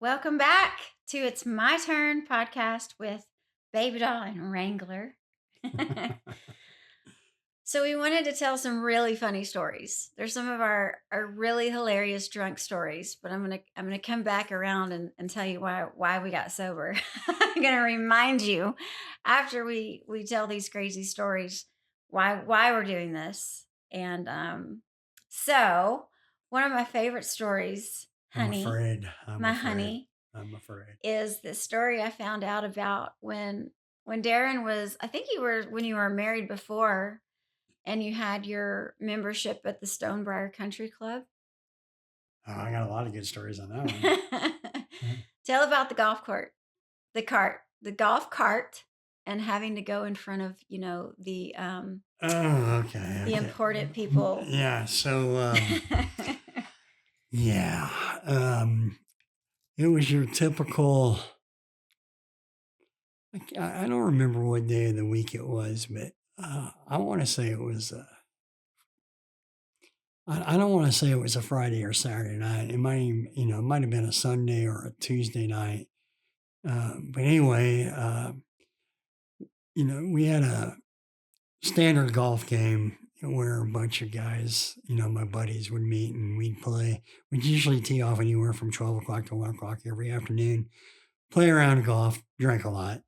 Welcome back to It's My Turn podcast with Baby Doll and Wrangler. So we wanted to tell some really funny stories. There's some of our really hilarious drunk stories, but I'm gonna come back around and tell you why we got sober. I'm gonna remind you after we tell these crazy stories why we're doing this. And so one of my favorite stories, I'm honey, afraid. I'm my afraid. honey, I'm afraid. is the story I found out about when Darren was, I think you were, when you were married before and you had your membership at the Stonebriar Country Club. Oh, I got a lot of good stories on that one. Mhm. Tell about the the golf cart and having to go in front of, Oh, okay. the Okay. important people. Yeah. Yeah. It was your typical. I don't remember what day of the week it was, but I want to say it was. I don't want to say it was a Friday or Saturday night. It might, it might have been a Sunday or a Tuesday night. But anyway, we had a standard golf game where a bunch of guys, my buddies would meet and we'd play. We'd usually tee off anywhere from 12 o'clock to 1 o'clock every afternoon, play around golf, drink a lot,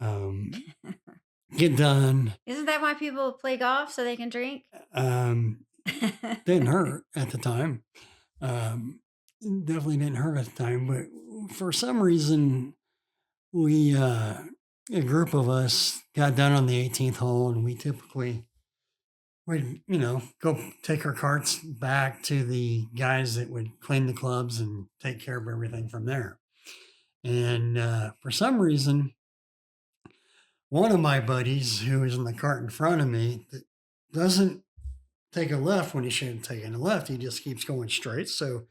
um, get done. Isn't that why people play golf so they can drink? Um, didn't hurt at the time. Um, Definitely didn't hurt at the time, but for some reason, a group of us got done on the 18th hole and we typically we'd, go take our carts back to the guys that would clean the clubs and take care of everything from there. And for some reason, one of my buddies who was in the cart in front of me doesn't take a left when he should have taken a left. He just keeps going straight. So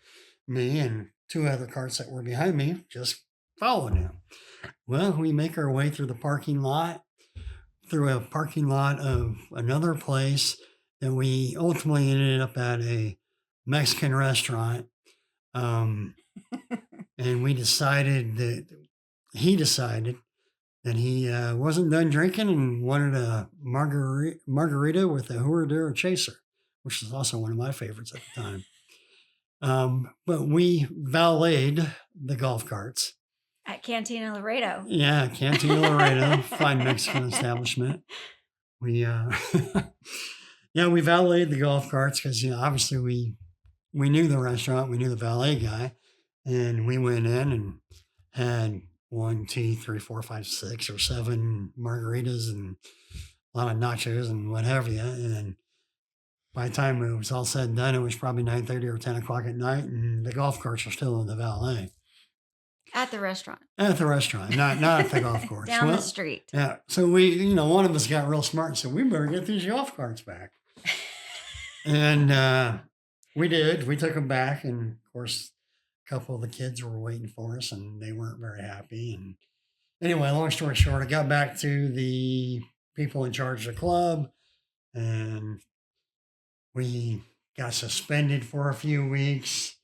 me and two other carts that were behind me just followed him. Well, we make our way through the parking lot, through a parking lot of another place. Then we ultimately ended up at a Mexican restaurant. Um, and he decided that he wasn't done drinking and wanted a margarita with a Herradura chaser, which is also one of my favorites at the time. But we valeted the golf carts. At Cantina Laredo. Yeah, Cantina Laredo, fine Mexican establishment. We yeah, we valeted the golf carts because obviously we knew the restaurant, we knew the valet guy, and we went in and had one, two, three, four, five, six, or seven margaritas and a lot of nachos and what have you. And by the time it was all said and done, it was probably 9:30 or 10 o'clock at night, and the golf carts were still in the valet. At the restaurant. At the restaurant, not at the golf course. Down the street. Yeah. So one of us got real smart and said, we better get these golf carts back. And we did. We took them back. And of course, a couple of the kids were waiting for us and they weren't very happy. And anyway, long story short, I got back to the people in charge of the club and we got suspended for a few weeks.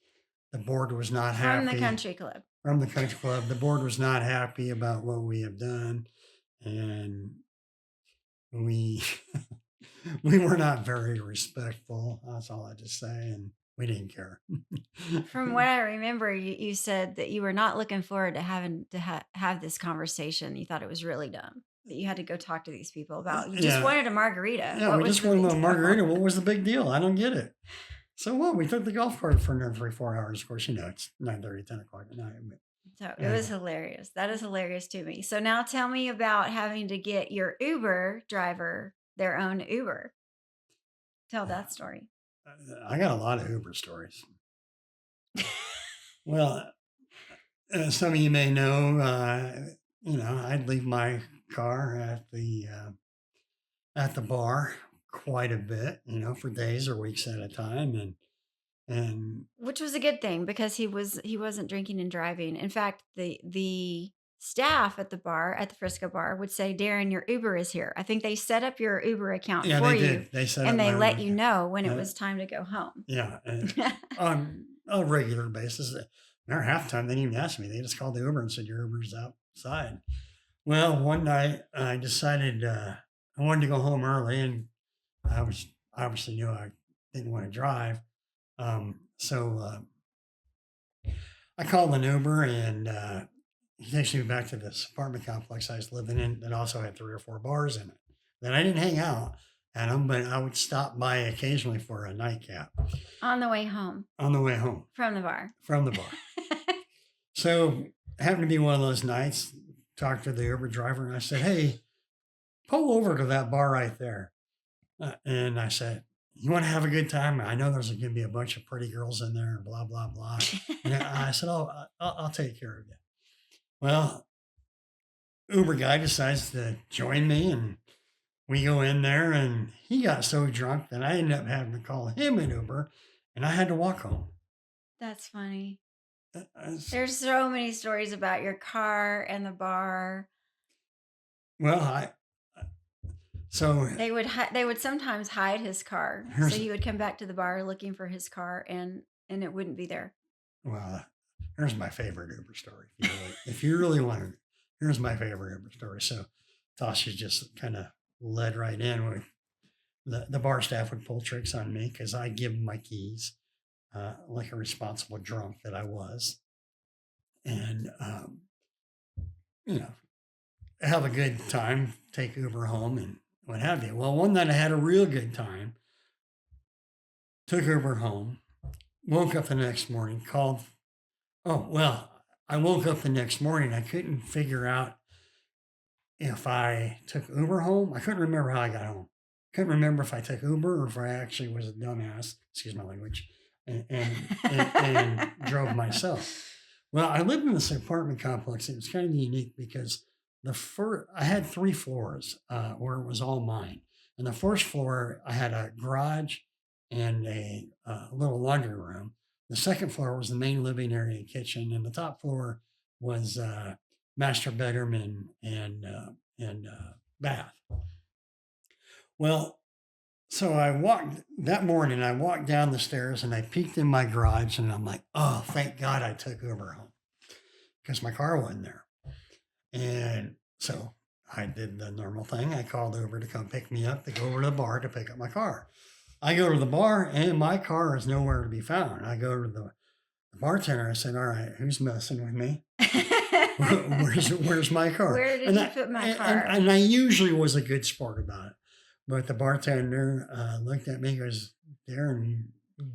The board was not happy. From the country club. From the country club. The board was not happy about what we have done. And we we were not very respectful. That's all I just say. And we didn't care. From what I remember, you said that you were not looking forward to having to have this conversation. You thought it was really dumb that you had to go talk to these people about. You just Yeah. wanted a margarita. Yeah, What we was just the wanted big a deal? margarita. What was the big deal? I don't get it. So what? We took the golf cart for another 3, 4 hours. Of course, it's 9:30, 10 o'clock at night. But So it was anyway. hilarious. That is hilarious to me. So now tell me about having to get your Uber driver their own Uber. Tell that story. I got a lot of Uber stories. Well, some of you may know, I'd leave my car at the bar quite a bit, for days or weeks at a time, and Which was a good thing because he wasn't drinking and driving. In fact, the staff at the bar, at the Frisco bar, would say, "Darren, your Uber is here." I think they set up your Uber account yeah, for they you did. They set up and my they let Uber you account. know when it Uh, was time to go home. yeah, and on a regular basis. There half the time they didn't even ask me. They just called the Uber and said your Uber's outside. Well, one night I decided I wanted to go home early, and I was obviously knew I didn't want to drive. So I called an Uber, and he takes me back to this apartment complex I was living in that also had 3 or 4 bars in it. Then I didn't hang out at them, but I would stop by occasionally for a nightcap On the way home on the way home from the bar. from the bar. So happened to be one of those nights. Talked to the Uber driver, and I said, "Hey, pull over to that bar right there." And I said, "You want to have a good time? I know there's going to be a bunch of pretty girls in there, and blah blah blah." And I said, "Oh, I'll take care of you." Well, Uber guy decides to join me, and we go in there, and he got so drunk that I ended up having to call him an Uber, and I had to walk home. That's funny. It's- There's so many stories about your car and the bar. well, so They would sometimes hide his car, so here's he would come back to the bar looking for his car, and it wouldn't be there. well, here's my favorite Uber story. If you really want to, here's my favorite Uber story. So Tasha just kind of led right in with the bar staff would pull tricks on me because I give them my keys, like a responsible drunk that I was, and you know, have a good time, take Uber home, and what have you. Well, one night I had a real good time, took Uber home, woke up the next morning, called. Oh, well, I woke up the next morning. I couldn't figure out if I took Uber home. I couldn't remember how I got home. Couldn't remember if I took Uber or if I actually was a dumbass, excuse my language, and drove myself. Well, I lived in this apartment complex. It was kind of unique because I had 3 floors where it was all mine. And the first floor, I had a garage and a little laundry room. The second floor was the main living area and kitchen, and the top floor was master bedroom and bath. Well, so I walked down the stairs and I peeked in my garage, and I'm like, oh, thank God I took Uber home because my car wasn't there. And so I did the normal thing. I called Uber to come pick me up to go over to the bar to pick up my car. I go to the bar and my car is nowhere to be found. I go to the bartender. I said, "All right, who's messing with me? Where's my car?" Where did you put my car? And I usually was a good sport about it. But the bartender looked at me and goes, "Darren,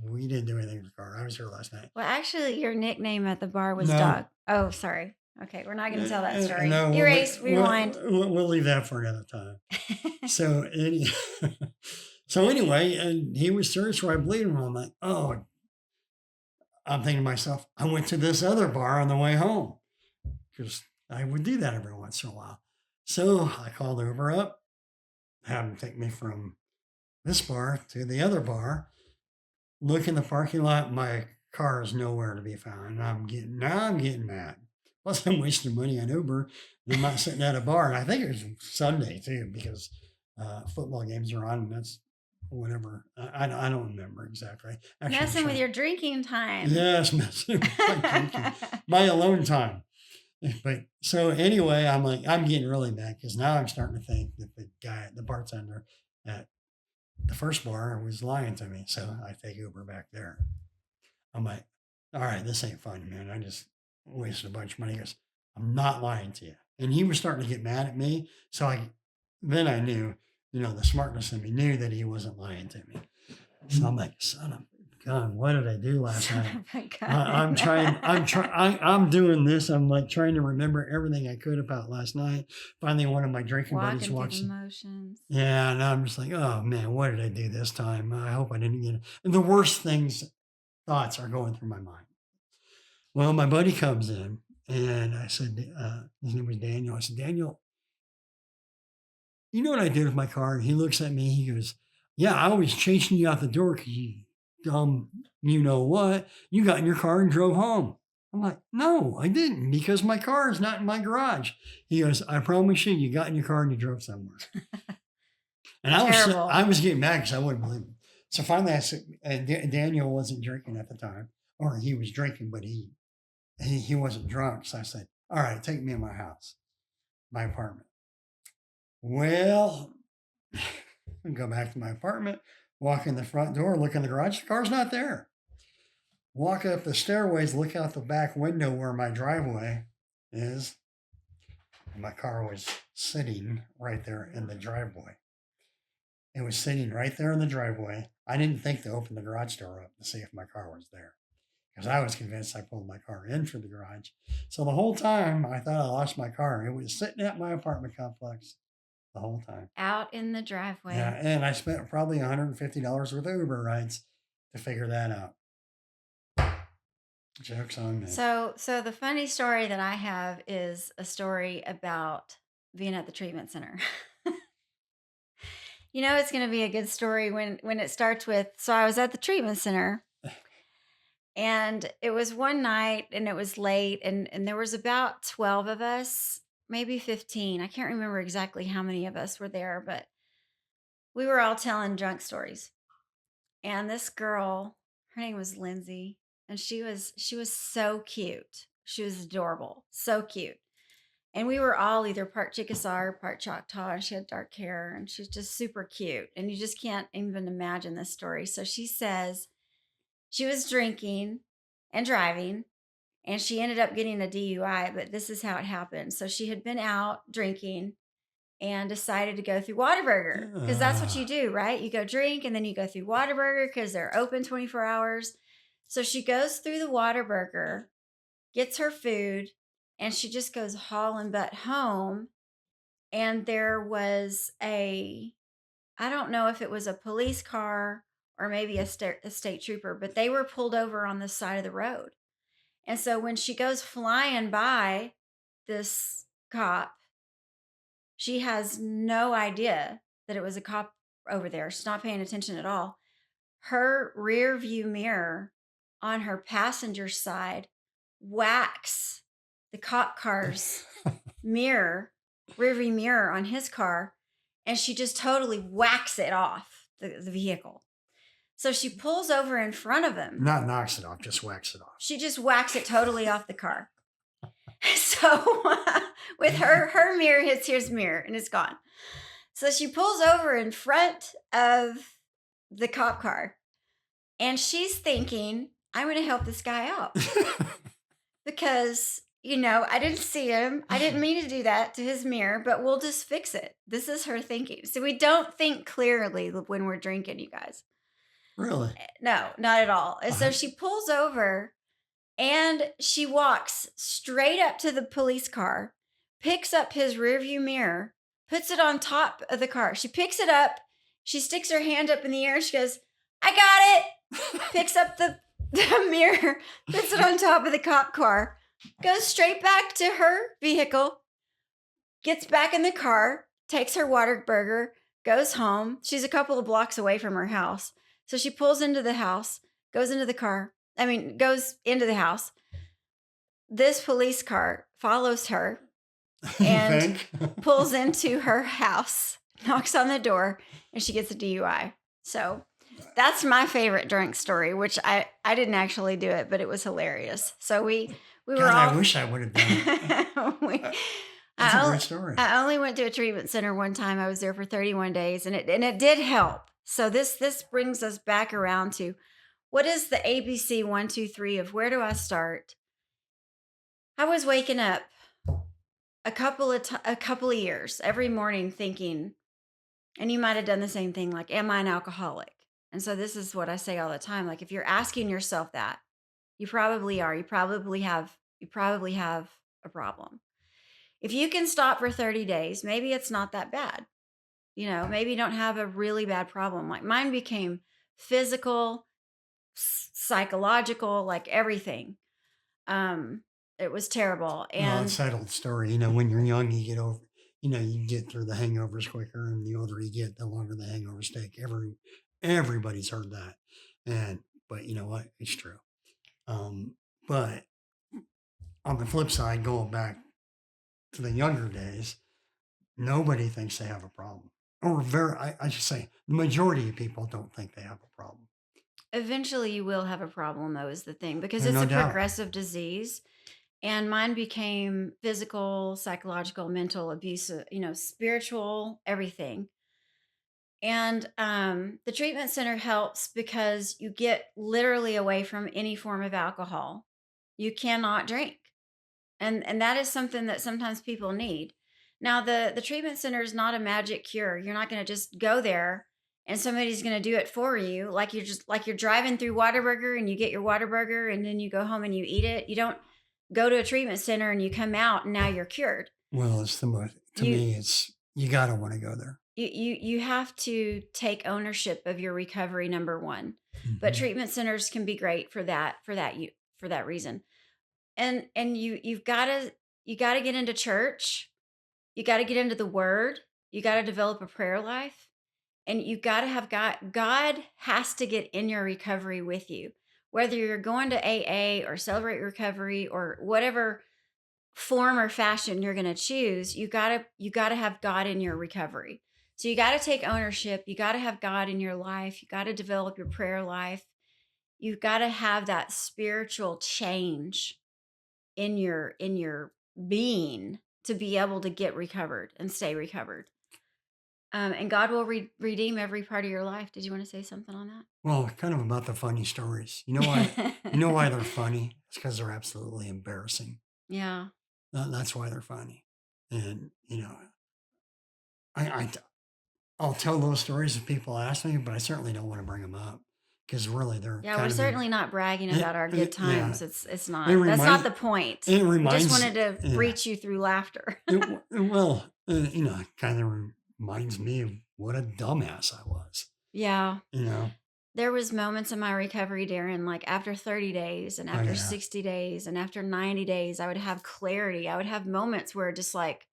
we didn't do anything with the car. I was here last night." Well, actually, your nickname at the bar was No, Dog. Oh, sorry. Okay, we're not going to tell that story. no, Erase, rewind. we'll leave that for another time. So, so anyway, and he was serious where I believed him. I'm like, oh, I'm thinking to myself, I went to this other bar on the way home because I would do that every once in a while. So I called Uber up, have him take me from this bar to the other bar. Look in the parking lot, my car is nowhere to be found. I'm getting mad. Plus, I'm wasting money on Uber. And I'm not sitting at a bar. And I think it was Sunday too, because football games are on, and that's whatever. I don't remember exactly. Actually, I'm Messing with trying. your drinking time. Yes, messing with my drinking, my alone time. But so anyway, I'm like, I'm getting really mad because now I'm starting to think that the bartender at the first bar was lying to me. So I take Uber back there. I'm like, all right, this ain't fun, man. I just wasted a bunch of money. He goes, I'm not lying to you. And he was starting to get mad at me. So then I knew, the smartness in me knew that he wasn't lying to me. So I'm like, son of a gun, what did I do last night? Oh my I'm doing this. I'm like trying to remember everything I could about last night. Finally, one of my drinking buddies Walking walks through in. the motions. Yeah, and I'm just like, oh man, what did I do this time? I hope I didn't get it. And the worst thoughts are going through my mind. Well, my buddy comes in, and I said, his name was Daniel. I said, Daniel, you know what I did with my car? And he looks at me. He goes, yeah, I was chasing you out the door because you dumb, you know what? You got in your car and drove home. I'm like, no, I didn't, because my car is not in my garage. He goes, I promise you, you got in your car and you drove somewhere. And Terrible. I was getting mad because I wouldn't believe him. So finally, I said, Daniel wasn't drinking at the time, or he was drinking, but he he wasn't drunk. So I said, all right, take me in my house, my apartment. Well, I go back to my apartment, walk in the front door, look in the garage, the car's not there. Walk up the stairways, look out the back window where my driveway is. And my car was sitting right there in the driveway. It was sitting right there in the driveway. I didn't think to open the garage door up to see if my car was there because I was convinced I pulled my car into the garage. So the whole time I thought I lost my car. It was sitting at my apartment complex the whole time. Out in the Yeah, driveway. and I spent probably $150 worth of Uber rides to figure that out. Joke's on me. So the funny story that I have is a story about being at the treatment center. You know, it's going to be a good story when it starts with, so I was at the treatment center and it was one night and it was late and there was about 12 of us, maybe 15. I can't remember exactly how many of us were there, but we were all telling drunk stories. And this girl, her name was Lindsay, and she was so cute. She was adorable, so cute. And we were all either part Chickasaw or part Choctaw, and she had dark hair, and she's just super cute. And you just can't even imagine this story. So she says she was drinking and driving, and she ended up getting a DUI, but this is how it happened. So she had been out drinking and decided to go through Whataburger because that's what you do, right? You go drink and then you go through Whataburger because they're open 24 hours. So she goes through the Whataburger, gets her food, and she just goes hauling butt home. And there was I don't know if it was a police car or maybe a state trooper, but they were pulled over on the side of the road. And so when she goes flying by this cop, she has no idea that it was a cop over there. She's not paying attention at all. Her rear view mirror on her passenger side whacks the cop car's mirror, rear view mirror on his car, and she just totally whacks it off the vehicle. So she pulls over in front of him. Not knocks it off, just whacks it off. She just whacks it totally off the car. So with her mirror hits his mirror and it's gone. So she pulls over in front of the cop car and she's thinking, I'm going to help this guy out because, I didn't see him. I didn't mean to do that to his mirror, but we'll just fix it. This is her thinking. So we don't think clearly when we're drinking, you guys. Really? No, not at all. And so she pulls over and she walks straight up to the police car, picks up his rearview mirror, puts it on top of the car. She picks it up. She sticks her hand up in the air. She goes, I got it. Picks up the mirror, puts it on top of the cop car, goes straight back to her vehicle, gets back in the car, takes her Whataburger, goes home. She's a couple of blocks away from her house. So she pulls into the house, goes into the house. This police car follows her and pulls into her house, knocks on the door, and she gets a DUI. So that's my favorite drunk story, which I didn't actually do it, but it was hilarious. So we were all. I wish I would have done it. That's a great story. I only went to a treatment center one time. I was there for 31 days, and it did help. So this brings us back around to what is the ABC 1, 2, 3 of where do I start? I was waking up a couple of years every morning thinking, and you might have done the same thing, like, am I an alcoholic? And so this is what I say all the time. Like, if you're asking yourself that, you probably are. You probably have a problem. If you can stop for 30 days, maybe it's not that bad. Maybe you don't have a really bad problem. Like mine became physical, psychological, like everything. It was terrible. And it's that old story. When you're young, you get over, you get through the hangovers quicker, and the older you get, the longer the hangovers take. Everybody's heard that. But you know what? It's true. But on the flip side, going back to the younger days, nobody thinks they have a problem. Or I should say, the majority of people don't think they have a problem. Eventually you will have a problem, though, is the thing, because it's a progressive disease. and mine became physical, psychological, mental abuse, spiritual, everything. And the treatment center helps because you get literally away from any form of alcohol. You cannot drink, and that is something that sometimes people need. Now, the treatment center is not a magic cure. You're not going to just go there and somebody's going to do it for you. Like you're driving through Whataburger and you get your Whataburger and then you go home and you eat it. You don't go to a treatment center and you come out and now you're cured. Well, it's the most, to You me, it's, you got to want to go there. you have to take ownership of your recovery, number one. But Hmm. treatment centers can be great for that reason. And you got to get into church. You got to get into the word. You got to develop a prayer life, and you got to have God has to get in your recovery with you. Whether you're going to AA or Celebrate Recovery or whatever form or fashion you're going to choose, you got to have God in your recovery. So you got to take ownership. You got to have God in your life. You got to develop your prayer life. You've got to have that spiritual change in your being to be able to get recovered and stay recovered. And God will redeem every part of your life. Did you want to say something on Well, kind of about the funny stories. You know why? You know why they're funny? It's because they're absolutely embarrassing. Yeah. That's why they're funny. And I I'll tell those stories if people ask me, but I certainly don't want to bring them up because really they're Yeah, we're kind of certainly not bragging about our good yeah. times. It's It not. That's not reminds the point. it We just reminds wanted to yeah. reach you through laughter. Well, it kind of reminds me of what a dumbass I was. Yeah. You know. There was moments in my recovery, Darren, like after 30 days and Oh after yeah. 60 days and after 90 days, I would have clarity. I would have moments where just like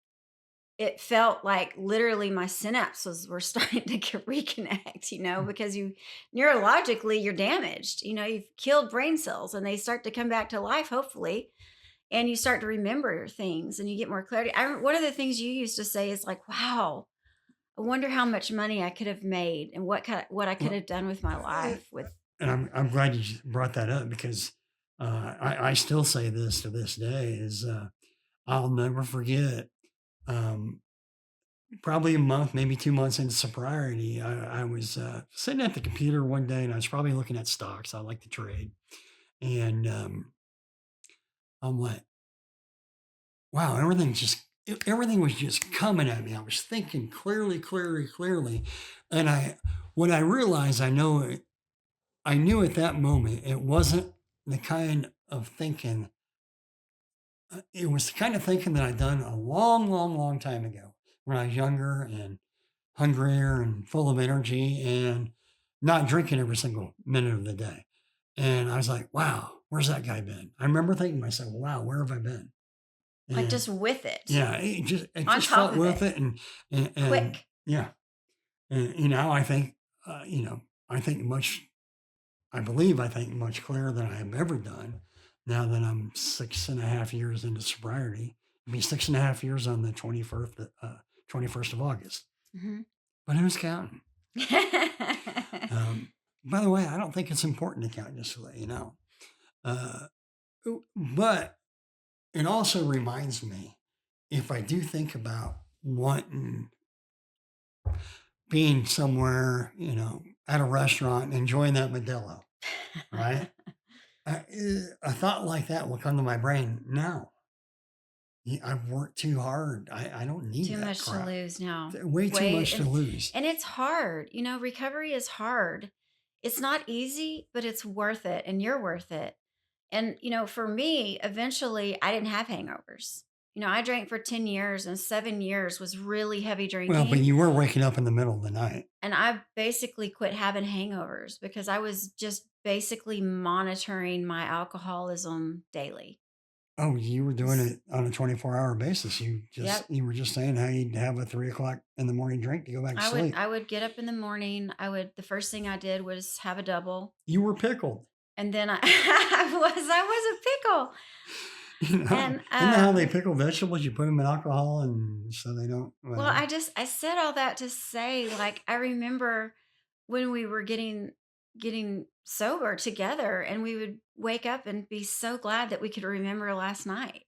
it felt like literally my synapses were starting to reconnect, because you neurologically you're damaged. You've killed brain cells and they start to come back to life, hopefully, and you start to remember things and you get more clarity. One of the things you used to say is like, wow, I wonder how much money I could have made and what I could Well, have done with my uh, life with. and I'm glad you brought that up because I still say this to this day is I'll never forget. Um, Probably a month, maybe 2 months into sobriety, I was sitting at the computer one day and I was probably looking at stocks. I like to trade. And I'm like, wow, everything was just coming at me. I was thinking clearly, clearly, clearly. And when I realized I knew at that moment it wasn't the kind of thinking, it was the kind of thinking that I'd done a long, long, long time ago when I was younger and hungrier and full of energy and not drinking every single minute of the day. And I was like, wow, where's that guy been? I remember thinking to myself, wow, where have I been? Like And just with it, yeah, it on just top felt of worth it, it. And quick. yeah, and I think, I think I think much clearer than I have ever done now that I'm 6.5 years into sobriety. It'll be 6.5 years on the 21st of August, Mhm. but who's counting? Um, by the way, I don't think it's important to count, just to let you know. Uh, but it also reminds me if I do think about wanting being somewhere, at a restaurant, enjoying that Modelo, right? A thought like that will come to my brain. No, I've worked too hard. I don't need Too that much to crap. lose now. Way too Way much to lose. and it's hard. Recovery is hard. It's not easy, but it's worth it and you're worth it. And for me, eventually I didn't have hangovers. I drank for 10 years and 7 years was really heavy Well, but drinking, you were waking up in the middle of the night. and I basically quit having hangovers because I was just basically monitoring my alcoholism daily. Oh, you were doing S- it on a 24-hour basis. Yep. You were just saying how you'd have a 3 o'clock in the morning drink to go back to I would sleep. I would get up in the morning. The first thing I did was have a double. You were pickled. And then I was a pickle. You know, And isn't that how they pickle vegetables? You put them in alcohol and so they don't, well, well, I said all that to say, like, I remember when we were getting getting sober together, and we would wake up and be so glad that we could remember last night,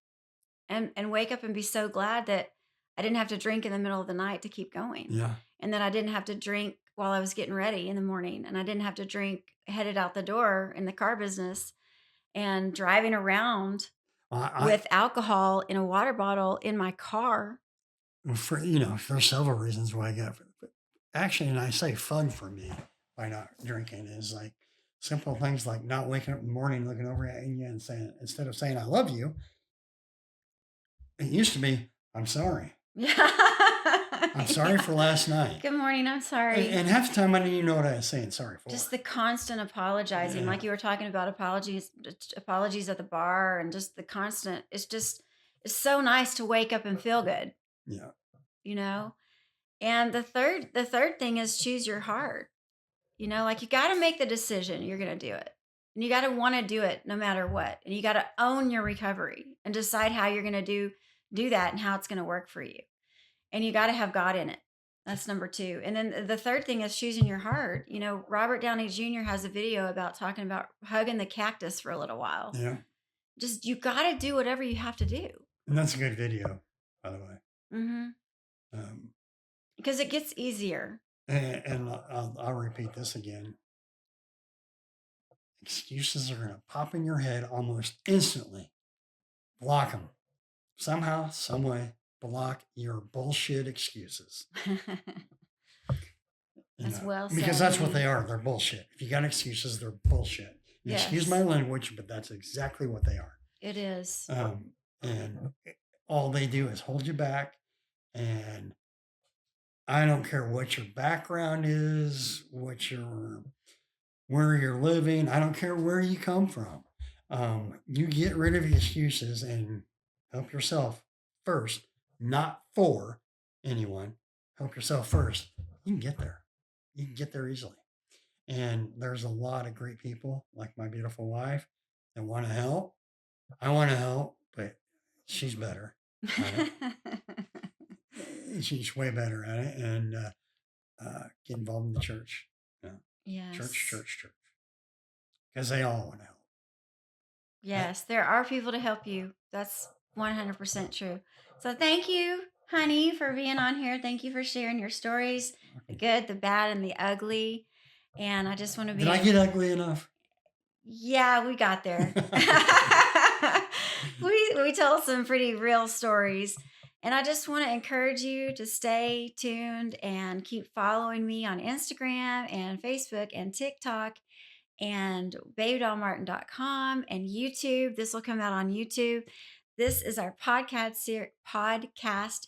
and wake up and be so glad that I didn't have to drink in the middle of the night to keep going, Yeah. and that I didn't have to drink while I was getting ready in the morning, and I didn't have to drink headed out the door in the car business and driving around I, with alcohol in a water bottle in my car. for there's several reasons why I got but actually, and I say fun for me by not drinking is like simple things like not waking up in the morning looking over at you and saying, instead of saying I love you, it used to be I'm sorry. I'm sorry Yeah. for last night. Good morning, I'm sorry. And half the time I didn't even know what I was saying sorry Just for. the constant apologizing, Yeah. like you were talking about apologies at the bar, and just the constant. It's so nice to wake up and feel good, Yeah. you know. And the third thing is choose your heart. Like you got to make the decision you're going to do it. And you got to want to do it no matter what. And you got to own your recovery and decide how you're going to do that and how it's going to work for you. And you got to have God in it. That's number 2. And then the third thing is choosing your heart. Robert Downey Jr. has a video about talking about hugging the cactus for a little while. Yeah. Just you got to do whatever you have to do. And that's a good video, by the way. Mhm. Um, Because it gets easier. and I'll repeat this again. Excuses are going to pop in your head almost instantly. Block them. Somehow, some way, block your bullshit excuses. That's well Because said, that's what honey. they are. They're bullshit. If you got excuses, they're bullshit. And excuse my Yes, language, but that's exactly what they are. it is. And all they do is hold you back. And I don't care what your background is, where you're living. I don't care where you come from. You get rid of your excuses and help yourself first, not for anyone. Help yourself first. You can get there. You can get there easily. And there's a lot of great people like my beautiful wife that want to help. I want to help, but she's better at it. She's way better at it. And get involved in the church. You know, church, Yes. church, church. Because they all want to help. Yes, there are people to help you. That's 100% true. So thank you, honey, for being on here. Thank you for sharing your stories, the good, the bad, and the ugly. And I just want to Did be I get ugly enough? Yeah, we got there. We told some pretty real stories. And I just want to encourage you to stay tuned and keep following me on Instagram and Facebook and TikTok and babydollmartin.com and YouTube. This will come out on YouTube. This is our podcast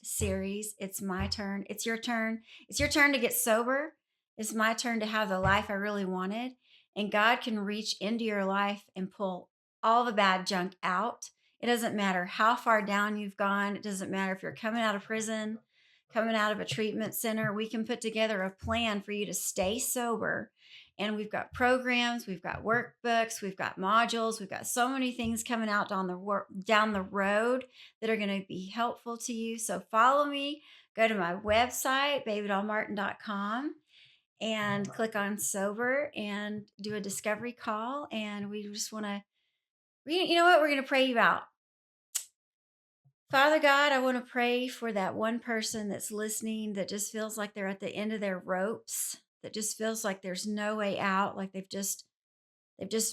series. It's my turn. It's your turn. It's your turn to get sober. It's my turn to have the life I really wanted. And God can reach into your life and pull all the bad junk out. It doesn't matter how far down you've gone. It doesn't matter if you're coming out of prison, coming out of a treatment center. We can put together a plan for you to stay sober, and we've got programs, we've got workbooks, we've got modules, we've got so many things coming out down the road that are going to be helpful to you. So follow me, go to my website, babydollmartin.com, and click on sober and do a discovery call. And we just want to, you know what, we're going to pray you out. Father God, I want to pray for that one person that's listening that just feels like they're at the end of their ropes, that just feels like there's no way out, like they've just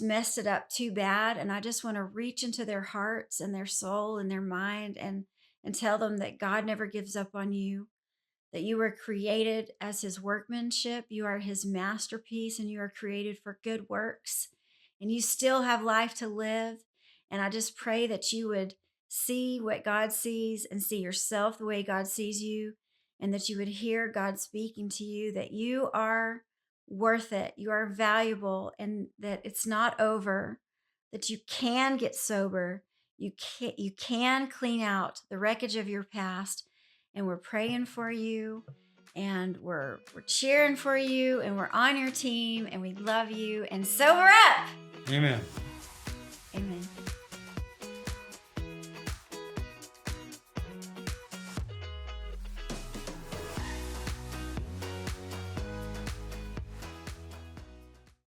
messed it up too bad. And I just want to reach into their hearts and their soul and their mind and tell them that God never gives up on you, that you were created as his workmanship, you are his masterpiece, and you are created for good works, and you still have life to live. And I just pray that you would see what God sees and see yourself the way God sees you, and that you would hear God speaking to you, that you are worth it, you are valuable, and that it's not over, that you can get sober, you can clean out the wreckage of your past. And we're praying for you, and we're cheering for you, and we're on your team, and we love you, and sober up. Amen.